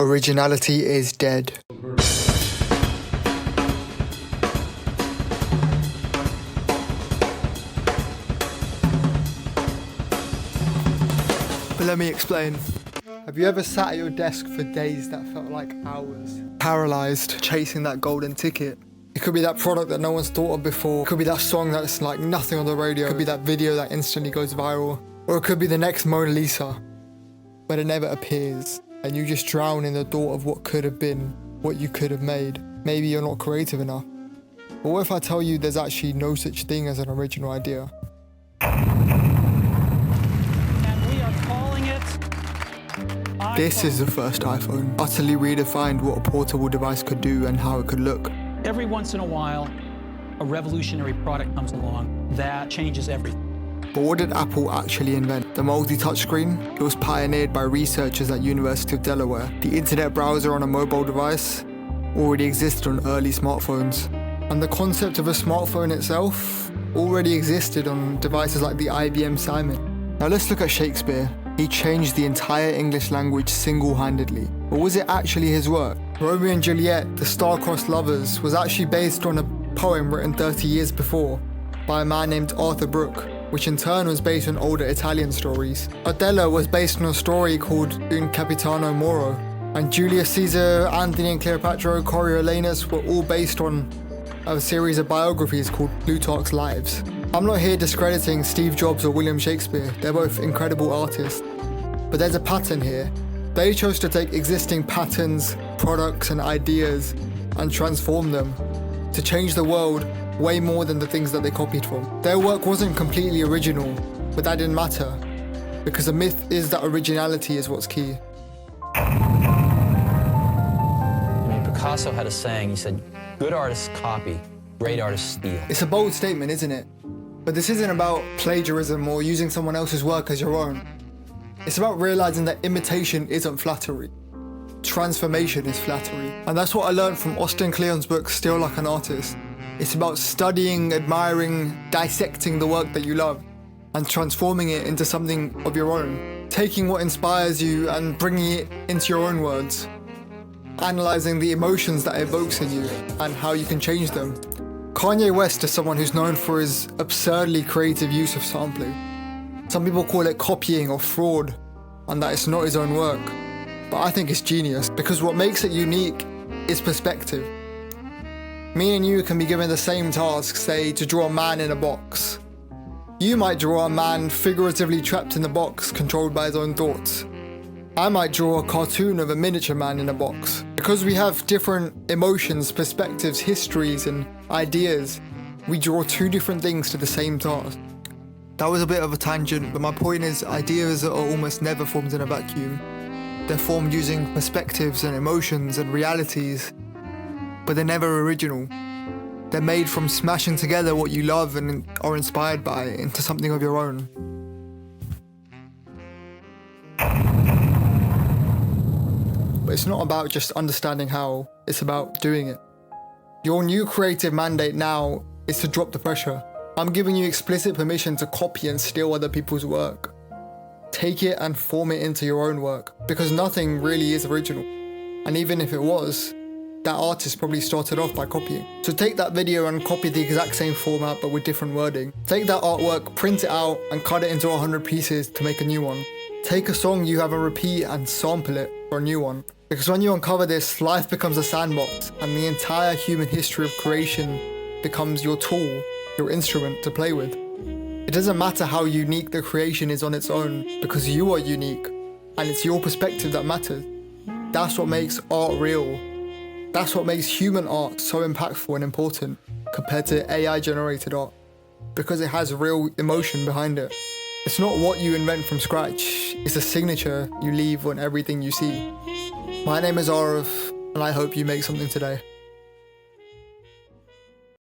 Originality is dead. But let me explain. Have you ever sat at your desk for days that felt like hours? Paralyzed, chasing that golden ticket. It could be that product that no one's thought of before. It could be that song that's like nothing on the radio. It could be that video that instantly goes viral. Or it could be the next Mona Lisa, but it never appears. And you just drown in the thought of what could have been, what you could have made. Maybe you're not creative enough. But what if I tell you there's actually no such thing as an original idea? And we are calling it iPhone. This is the first iPhone. Utterly redefined what a portable device could do and how it could look. Every once in a while, a revolutionary product comes along that changes everything. But what did Apple actually invent? The multi-touchscreen? It was pioneered by researchers at University of Delaware. The internet browser on a mobile device already existed on early smartphones. And the concept of a smartphone itself already existed on devices like the IBM Simon. Now let's look at Shakespeare. He changed the entire English language single-handedly. But was it actually his work? Romeo and Juliet, the star-crossed lovers, was actually based on a poem written 30 years before by a man named Arthur Brooke, which in turn was based on older Italian stories. Othello was based on a story called Un Capitano Moro, and Julius Caesar, Antony and Cleopatra, Coriolanus were all based on a series of biographies called Plutarch's Lives. I'm not here discrediting Steve Jobs or William Shakespeare, they're both incredible artists. But there's a pattern here. They chose to take existing patterns, products and ideas and transform them to change the world way more than the things that they copied from. Their work wasn't completely original, but that didn't matter, because the myth is that originality is what's key. I mean, Picasso had a saying, he said, good artists copy, great artists steal. It's a bold statement, isn't it? But this isn't about plagiarism or using someone else's work as your own. It's about realizing that imitation isn't flattery. Transformation is flattery. And that's what I learned from Austin Kleon's book, Still Like an Artist. It's about studying, admiring, dissecting the work that you love and transforming it into something of your own. Taking what inspires you and bringing it into your own words. Analyzing the emotions that it evokes in you and how you can change them. Kanye West is someone who's known for his absurdly creative use of sampling. Some people call it copying or fraud and that it's not his own work. But I think it's genius because what makes it unique is perspective. Me and you can be given the same task, say, to draw a man in a box. You might draw a man figuratively trapped in the box, controlled by his own thoughts. I might draw a cartoon of a miniature man in a box. Because we have different emotions, perspectives, histories, and ideas, we draw two different things to the same task. That was a bit of a tangent, but my point is ideas are almost never formed in a vacuum. They're formed using perspectives and emotions and realities, but they're never original. They're made from smashing together what you love and are inspired by into something of your own. But it's not about just understanding how, it's about doing it. Your new creative mandate now is to drop the pressure. I'm giving you explicit permission to copy and steal other people's work. Take it and form it into your own work, because nothing really is original. And even if it was, that artist probably started off by copying. So take that video and copy the exact same format but with different wording. Take that artwork, print it out and cut it into 100 pieces to make a new one. Take a song you have on repeat and sample it for a new one. Because when you uncover this, life becomes a sandbox and the entire human history of creation becomes your tool, your instrument to play with. It doesn't matter how unique the creation is on its own because you are unique and it's your perspective that matters. That's what makes art real. That's what makes human art so impactful and important compared to AI-generated art, because it has real emotion behind it. It's not what you invent from scratch, it's a signature you leave on everything you see. My name is Arif, and I hope you make something today.